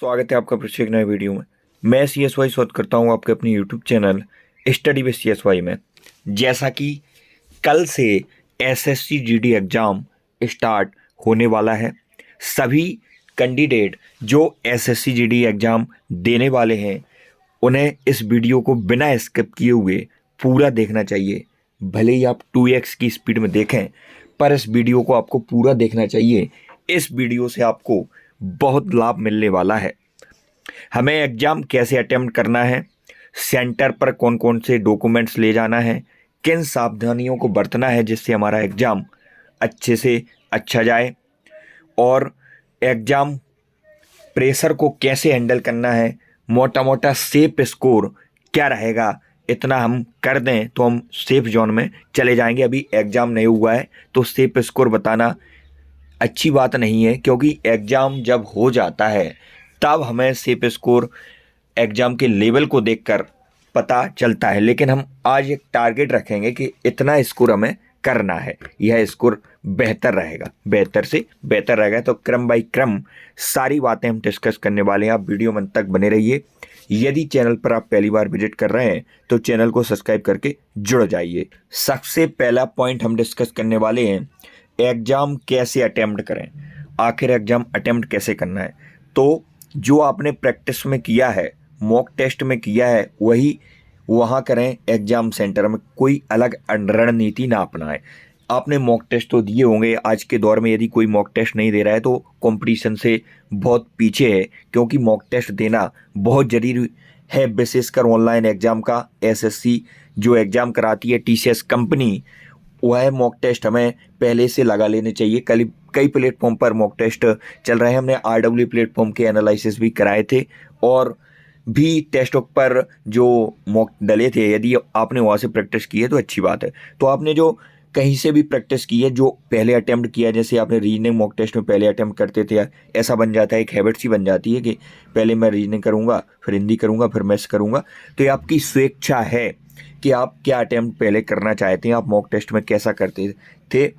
स्वागत है आपका फिर से एक नए वीडियो में। मैं CSY स्वागत करता हूं आपके अपने YouTube channel study with CSY में। जैसा कि कल से SSC GD एग्ज़ाम स्टार्ट होने वाला है, सभी कैंडिडेट जो SSC GD एग्ज़ाम देने वाले हैं उन्हें इस वीडियो को बिना स्किप किए हुए पूरा देखना चाहिए। भले ही आप 2x की स्पीड में देखें, पर इस वीडियो को आपको पूरा देखना चाहिए। इस वीडियो से आपको बहुत लाभ मिलने वाला है। हमें एग्ज़ाम कैसे अटेम्प्ट करना है, सेंटर पर कौन कौन से डॉक्यूमेंट्स ले जाना है, किन सावधानियों को बरतना है जिससे हमारा एग्ज़ाम अच्छे से अच्छा जाए, और एग्ज़ाम प्रेशर को कैसे हैंडल करना है, मोटा मोटा सेफ स्कोर क्या रहेगा, इतना हम कर दें तो हम सेफ जोन में चले जाएंगे। अभी एग्ज़ाम नहीं हुआ है तो सेफ स्कोर बताना अच्छी बात नहीं है, क्योंकि एग्ज़ाम जब हो जाता है तब हमें सेफ स्कोर एग्ज़ाम के लेवल को देखकर पता चलता है। लेकिन हम आज एक टारगेट रखेंगे कि इतना स्कोर हमें करना है, यह स्कोर बेहतर रहेगा, बेहतर से बेहतर रहेगा। तो क्रम बाई क्रम सारी बातें हम डिस्कस करने वाले हैं। आप वीडियो में अंत तक बने रहिए। यदि चैनल पर आप पहली बार विजिट कर रहे हैं तो चैनल को सब्सक्राइब करके जुड़ जाइए। सबसे पहला पॉइंट हम डिस्कस करने वाले हैं, एग्ज़ाम कैसे अटेम्प्ट करें। आखिर एग्ज़ाम अटेम्प्ट कैसे करना है? तो जो आपने प्रैक्टिस में किया है, मॉक टेस्ट में किया है, वही वहाँ करें एग्ज़ाम सेंटर में। कोई अलग रणनीति ना अपनाएं। आपने मॉक टेस्ट तो दिए होंगे। आज के दौर में यदि कोई मॉक टेस्ट नहीं दे रहा है तो कंपटीशन से बहुत पीछे है, क्योंकि मॉक टेस्ट देना बहुत ज़रूरी है, विशेषकर ऑनलाइन एग्ज़ाम का। SSC जो एग्ज़ाम कराती है TCS कंपनी, वह मॉक टेस्ट हमें पहले से लगा लेने चाहिए। कई प्लेटफॉर्म पर मॉक टेस्ट चल रहे हैं। हमने RW प्लेटफॉर्म के एनालिसिस भी कराए थे और भी टेस्ट पर जो मॉक डले थे, यदि आपने वहाँ से प्रैक्टिस की है तो अच्छी बात है। तो आपने जो कहीं से भी प्रैक्टिस की है, जो पहले अटेम्प्ट किया, जैसे आपने रीजनिंग मॉक टेस्ट में पहले अटेम्प्ट करते थे, ऐसा बन जाता है, एक हैबिट सी बन जाती है कि पहले मैं रीजनिंग करूँगा, फिर हिंदी करूँगा, फिर मैथ्स करूँगा। तो ये आपकी स्वेच्छा है कि आप क्या अटेम्प्ट पहले करना चाहते हैं। आप मॉक टेस्ट में कैसा करते थे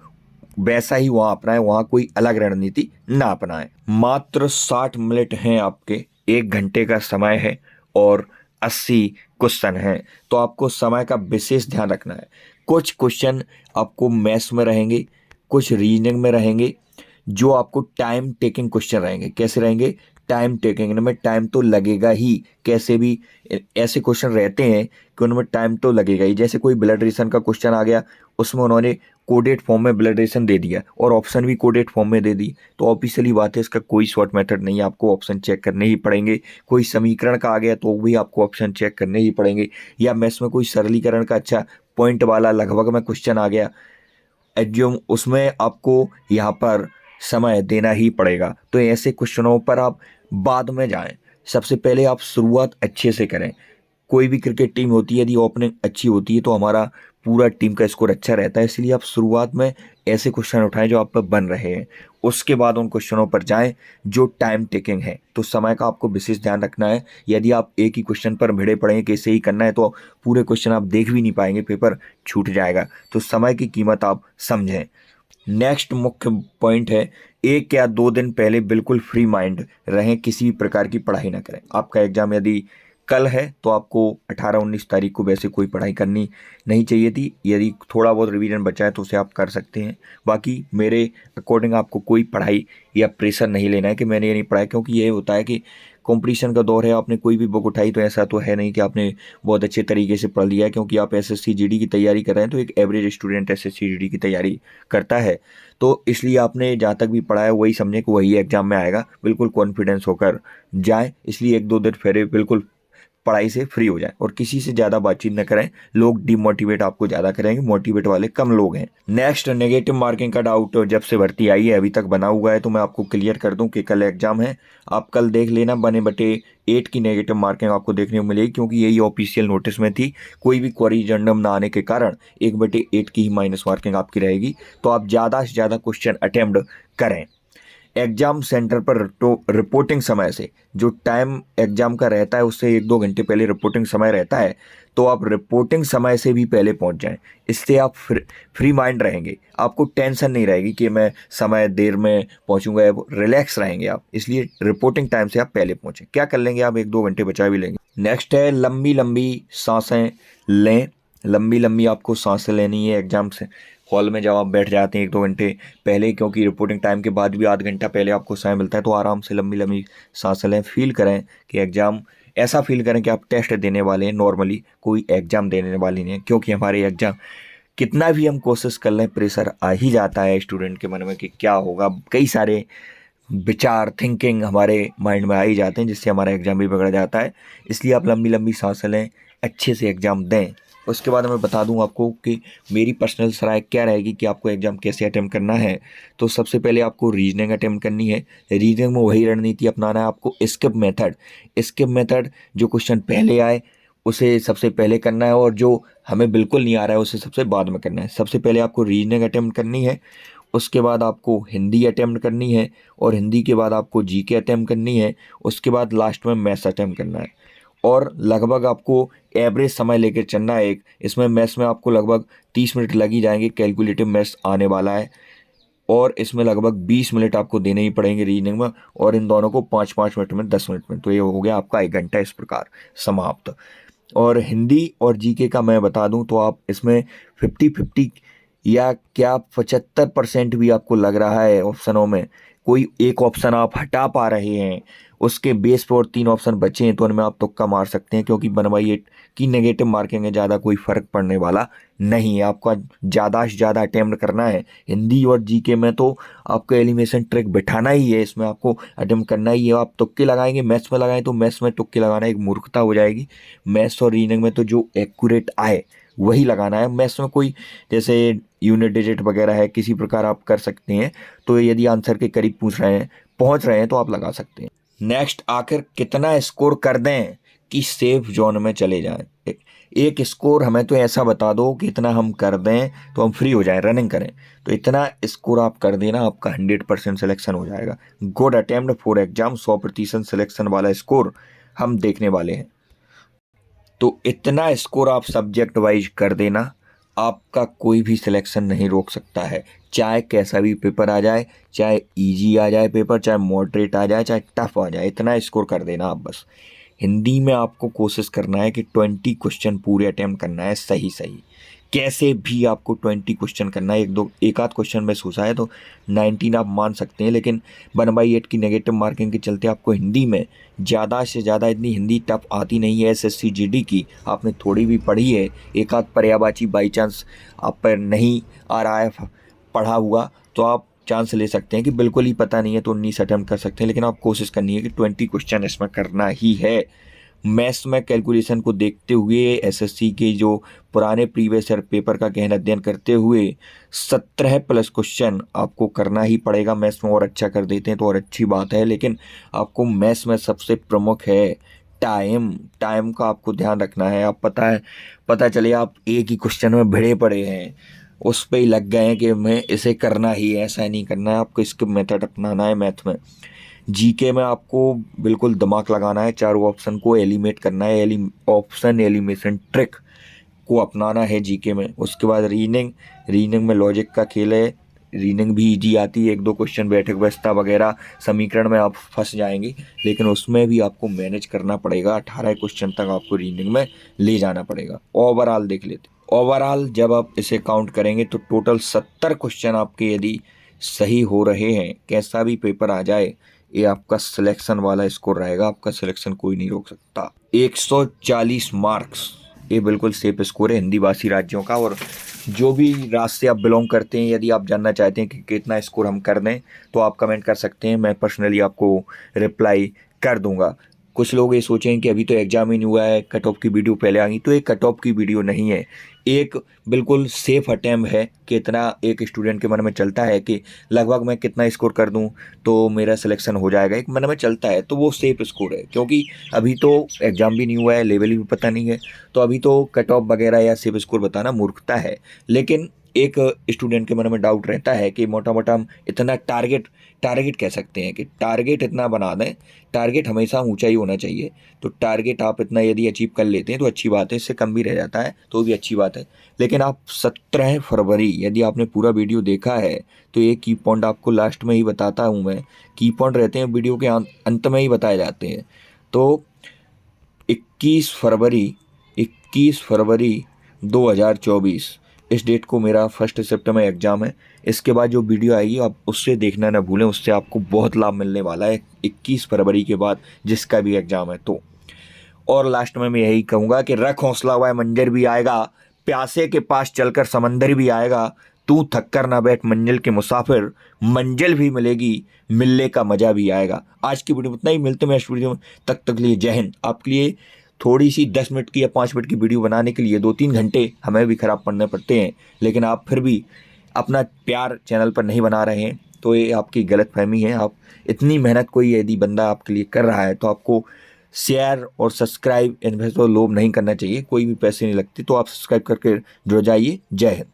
वैसा ही वहाँ अपनाएं, वहाँ कोई अलग रणनीति ना अपनाएं। मात्र 60 मिनट हैं आपके, 1 घंटे का समय है और 80 क्वेश्चन हैं। तो आपको समय का विशेष ध्यान रखना है। कुछ क्वेश्चन आपको मैथ्स में रहेंगे, कुछ रीजनिंग में रहेंगे, जो आपको टाइम टेकिंग क्वेश्चन रहेंगे। कैसे रहेंगे? टाइम टेकिंग, इनमें टाइम तो लगेगा ही। कैसे भी ऐसे क्वेश्चन रहते हैं कि उनमें टाइम तो लगेगा ही। जैसे कोई ब्लड रिलेशन का क्वेश्चन आ गया, उसमें उन्होंने कोडेड फॉर्म में ब्लड रिलेशन दे दिया और ऑप्शन भी कोडेड फॉर्म में दे दी, तो ऑब्वियसली बात है इसका कोई शॉर्ट मेथड नहीं है, आपको ऑप्शन चेक करने ही पड़ेंगे। कोई समीकरण का आ गया तो भी आपको ऑप्शन चेक करने ही पड़ेंगे। या मैथ्स में कोई सरलीकरण का अच्छा पॉइंट वाला लगभग में क्वेश्चन आ गया एग्जाम, उसमें आपको यहाँ पर समय देना ही पड़ेगा। तो ऐसे क्वेश्चनों पर आप बाद में जाएं। सबसे पहले आप शुरुआत अच्छे से करें। कोई भी क्रिकेट टीम होती है, यदि ओपनिंग अच्छी होती है तो हमारा पूरा टीम का स्कोर अच्छा रहता है। इसलिए आप शुरुआत में ऐसे क्वेश्चन उठाएं जो आप पर बन रहे हैं। उसके बाद उन क्वेश्चनों पर जाएं जो टाइम टेकिंग है। तो समय का आपको विशेष ध्यान रखना है। यदि आप एक ही क्वेश्चन पर भिड़े पड़े हैं, कैसे ही करना है, तो पूरे क्वेश्चन आप देख भी नहीं पाएंगे, पेपर छूट जाएगा। तो समय की कीमत आप समझें। नेक्स्ट मुख्य पॉइंट है, 1 या 2 दिन पहले बिल्कुल फ्री माइंड रहें, किसी भी प्रकार की पढ़ाई ना करें। आपका एग्जाम यदि कल है तो आपको 18-19 तारीख को वैसे कोई पढ़ाई करनी नहीं चाहिए थी। यदि थोड़ा बहुत रिवीजन बचा है तो उसे आप कर सकते हैं। बाकी मेरे अकॉर्डिंग आपको कोई पढ़ाई या प्रेशर नहीं लेना है कि मैंने ये नहीं पढ़ा है, क्योंकि ये होता है कि कंपटीशन का दौर है। आपने कोई भी बुक उठाई तो ऐसा तो है नहीं कि आपने बहुत अच्छे तरीके से पढ़ लिया है, क्योंकि आप SSC GD की तैयारी कर रहे हैं। तो एक एवरेज स्टूडेंट SSC GD की तैयारी करता है, तो इसलिए आपने जहाँ तक भी पढ़ा है वही समझें कि वही एग्जाम में आएगा। बिल्कुल कॉन्फिडेंस होकर जाएं। इसलिए 1-2 दिन पहले बिल्कुल पढ़ाई से फ्री हो जाए और किसी से ज़्यादा बातचीत न करें। लोग डिमोटिवेट आपको ज़्यादा करेंगे, मोटिवेट वाले कम लोग हैं। नेक्स्ट, नेगेटिव मार्किंग का डाउट जब से भर्ती आई है अभी तक बना हुआ है, तो मैं आपको क्लियर कर दूं कि कल एग्जाम है। आप कल देख लेना, 1/8 की नेगेटिव मार्किंग आपको देखने को मिलेगी, क्योंकि यही ऑफिशियल नोटिस में थी। कोई भी क्वेरी जर्नम ना आने के कारण 1/8 की ही माइनस मार्किंग आपकी रहेगी। तो आप ज़्यादा से ज़्यादा क्वेश्चन अटेम्प्ट करें। एग्ज़ाम सेंटर पर रिपोर्टिंग समय से जो टाइम एग्ज़ाम का रहता है उससे 1-2 घंटे पहले रिपोर्टिंग समय रहता है, तो आप रिपोर्टिंग समय से भी पहले पहुंच जाएं। इससे आप फ्री माइंड रहेंगे, आपको टेंशन नहीं रहेगी कि मैं समय देर में पहुंचूंगा, रिलैक्स रहेंगे आप। इसलिए रिपोर्टिंग टाइम से आप पहले पहुंचें। क्या कर लेंगे आप, 1-2 घंटे बचा भी लेंगे। नेक्स्ट है लंबी लंबी सांसें लें। लंबी लंबी आपको सांसें लेनी है एग्जाम से हॉल में जब आप बैठ जाते हैं 1-2 घंटे पहले, क्योंकि रिपोर्टिंग टाइम के बाद भी आध घंटा पहले आपको समय मिलता है, तो आराम से लंबी लंबी सांसें लें। फील करें कि एग्ज़ाम, ऐसा फील करें कि आप टेस्ट देने वाले हैं, नॉर्मली कोई एग्ज़ाम देने वाले नहीं है। क्योंकि हमारे एग्ज़ाम कितना भी हम कोशिश कर लें, प्रेशर आ ही जाता है स्टूडेंट के मन में कि क्या होगा। कई सारे विचार, थिंकिंग हमारे माइंड में आ ही जाते हैं, जिससे हमारा एग्ज़ाम भी बिगड़ जाता है। इसलिए आप लंबी लंबी सांसें लें, अच्छे से एग्ज़ाम दें। उसके बाद मैं बता दूं आपको कि मेरी पर्सनल सलाह क्या रहेगी कि आपको एग्ज़ाम कैसे अटेम्प्ट करना है। तो सबसे पहले आपको रीजनिंग अटेम्प्ट करनी है। रीजनिंग में वही रणनीति अपनाना है आपको, स्किप मेथड। स्किप मेथड, जो क्वेश्चन पहले आए उसे सबसे पहले करना है, और जो हमें बिल्कुल नहीं आ रहा है उसे सबसे बाद में करना है। सबसे पहले आपको रीजनिंग अटेम्प्ट करनी है, उसके बाद आपको हिंदी अटेम्प्ट करनी है, और हिंदी के बाद आपको जीके अटेम्प्ट करनी है, उसके बाद लास्ट में मैथ्स अटेम्प्ट करना है। और लगभग आपको एवरेज समय लेकर चलना है। एक इसमें मैथ्स में आपको लगभग 30 मिनट लग ही जाएंगे, कैलकुलेटिव मैथ्स आने वाला है, और इसमें लगभग 20 मिनट आपको देने ही पड़ेंगे रीजनिंग में, और इन दोनों को 5-5 मिनट में, 10 मिनट में, तो ये हो गया आपका 1 घंटा इस प्रकार समाप्त। और हिंदी और जीके का मैं बता दूं तो आप इसमें 50-50 या क्या 75% भी आपको लग रहा है ऑप्शनों में, कोई एक ऑप्शन आप हटा पा रहे हैं, उसके बेस पर और 3 ऑप्शन बचे हैं, तो उनमें आप तुक्का मार सकते हैं। क्योंकि 1/8 की नेगेटिव मार्किंग है, ज़्यादा कोई फ़र्क पड़ने वाला नहीं है। आपका ज़्यादा से ज़्यादा अटेम्प्ट करना है हिंदी और जीके में, तो आपको एलिमिनेशन ट्रिक बिठाना ही है, इसमें आपको अटेम्प्ट करना ही है। आप तुक्के लगाएंगे, मैथ्स में लगाएं तो मैथ्स में तुक्के लगाना एक मूर्खता हो जाएगी। मैथ्स और रीजनिंग में तो जो एक्यूरेट आए वही लगाना है। मैथ्स में कोई जैसे यूनिट डिजिट वगैरह है, किसी प्रकार आप कर सकते हैं, तो यदि आंसर के करीब पहुंच रहे हैं तो आप लगा सकते हैं। नेक्स्ट, आखिर कितना स्कोर कर दें कि सेफ जोन में चले जाएं। एक स्कोर हमें तो ऐसा बता दो कि इतना हम कर दें तो हम फ्री हो जाएं, रनिंग करें, तो इतना स्कोर आप कर देना, आपका 100% सिलेक्शन हो जाएगा। Good attempt for exam, 100% selection वाला स्कोर हम देखने वाले हैं। तो इतना स्कोर आप सब्जेक्ट वाइज कर देना, आपका कोई भी सिलेक्शन नहीं रोक सकता है। चाहे कैसा भी पेपर आ जाए, चाहे इजी आ जाए पेपर, चाहे मॉडरेट आ जाए, चाहे टफ आ जाए, इतना स्कोर कर देना आप बस। हिंदी में आपको कोशिश करना है कि 20 क्वेश्चन पूरे अटेम्प्ट करना है, सही सही कैसे भी आपको 20 क्वेश्चन करना है। एक आध क्वेश्चन में घुसा है तो 19 आप मान सकते हैं, लेकिन 1/8 की नेगेटिव मार्किंग के चलते आपको हिंदी में ज़्यादा से ज़्यादा, इतनी हिंदी टफ आती नहीं है एसएससी जीडी की, आपने थोड़ी भी पढ़ी है, एक आध पर्यायवाची बाई चांस आप पर नहीं आ रहा है पढ़ा हुआ, तो आप चांस ले सकते हैं कि बिल्कुल ही पता नहीं है तो 19 अटेम्प्ट कर सकते हैं, लेकिन आप कोशिश करनी है कि 20 क्वेश्चन इसमें करना ही है। मैथ्स में कैलकुलेशन को देखते हुए, एसएससी के जो पुराने प्रीवियस ईयर पेपर का गहन अध्ययन करते हुए 17+ क्वेश्चन आपको करना ही पड़ेगा। मैथ्स में और अच्छा कर देते हैं तो और अच्छी बात है, लेकिन आपको मैथ्स में सबसे प्रमुख है टाइम का आपको ध्यान रखना है। आप पता चले आप एक ही क्वेश्चन में भिड़े पड़े हैं, उस पर ही लग गए हैं कि मैं इसे करना ही है, ऐसा नहीं करना है, आपको स्किप मेथड अपनाना है मैथ में। जीके में आपको बिल्कुल दिमाग लगाना है, चारों ऑप्शन को एलिमिनेट करना है, ऑप्शन एलिमिनेशन ट्रिक को अपनाना है जीके में। उसके बाद रीजनिंग में लॉजिक का खेल है, रीजनिंग भी इजी आती है, 1-2 क्वेश्चन बैठक व्यवस्था वगैरह समीकरण में आप फंस जाएंगे, लेकिन उसमें भी आपको मैनेज करना पड़ेगा। 18 क्वेश्चन तक आपको रीजनिंग में ले जाना पड़ेगा। ओवरऑल देख लेते, ओवरऑल जब आप इसे काउंट करेंगे तो टोटल 70 क्वेश्चन आपके यदि सही हो रहे हैं, कैसा भी पेपर आ जाए, ये आपका सिलेक्शन वाला स्कोर रहेगा, आपका सिलेक्शन कोई नहीं रोक सकता। 140 मार्क्स, ये बिल्कुल सेफ स्कोर है हिंदी भाषी राज्यों का। और जो भी राज्य से आप बिलोंग करते हैं, यदि आप जानना चाहते हैं कि कितना स्कोर हम कर दें, तो आप कमेंट कर सकते हैं, मैं पर्सनली आपको रिप्लाई कर दूंगा। कुछ लोग ये सोचें कि अभी तो एग्जाम ही नहीं हुआ है, कट ऑफ की वीडियो पहले आ गई, तो एक कट ऑफ की वीडियो नहीं है, एक बिल्कुल सेफ अटेम्प्ट है कि इतना एक स्टूडेंट के मन में चलता है कि लगभग मैं कितना स्कोर कर दूं तो मेरा सिलेक्शन हो जाएगा, एक मन में चलता है, तो वो सेफ स्कोर है। क्योंकि अभी तो एग्ज़ाम भी नहीं हुआ है, लेवल भी पता नहीं है, तो अभी तो कट ऑफ वगैरह या सेफ स्कोर बताना मूर्खता है। लेकिन एक स्टूडेंट के मन में डाउट रहता है कि मोटा मोटा हम इतना टारगेट टारगेट कह सकते हैं कि टारगेट इतना बना दें, टारगेट हमेशा ऊंचा ही होना चाहिए। तो टारगेट आप इतना यदि अचीव कर लेते हैं तो अच्छी बात है, इससे कम भी रह जाता है तो भी अच्छी बात है। लेकिन आप 17 फरवरी यदि आपने पूरा वीडियो देखा है तो ये की पॉइंट आपको लास्ट में ही बताता हूँ मैं। की पॉइंट रहते हैं वीडियो के अंत में ही बताए जाते हैं। तो 21 फरवरी 2024 इस डेट को मेरा 1 सितंबर एग्ज़ाम है। इसके बाद जो वीडियो आएगी आप उससे देखना ना भूलें, उससे आपको बहुत लाभ मिलने वाला है 21 फरवरी के बाद जिसका भी एग्ज़ाम है तो। और लास्ट में मैं यही कहूँगा कि रख हौसला, हुआ मंजर भी आएगा, प्यासे के पास चलकर समंदर भी आएगा। तू थक कर ना बैठ मंजिल के मुसाफिर, मंजिल भी मिलेगी, मिलने का मजा भी आएगा। आज की वीडियो में इतना ही, मिलते हैं नेक्स्ट वीडियो में। तक लिए जय हिंद। आपके लिए थोड़ी सी 10 मिनट की या 5 मिनट की वीडियो बनाने के लिए 2-3 घंटे हमें भी खराब पड़ने पड़ते हैं, लेकिन आप फिर भी अपना प्यार चैनल पर नहीं बना रहे हैं तो ये आपकी गलतफहमी है। आप इतनी मेहनत कोई यदि बंदा आपके लिए कर रहा है तो आपको शेयर और सब्सक्राइब इन तो लोभ नहीं करना चाहिए, कोई भी पैसे नहीं लगते। तो आप सब्सक्राइब करके जुड़ जाइए। जय हिंद।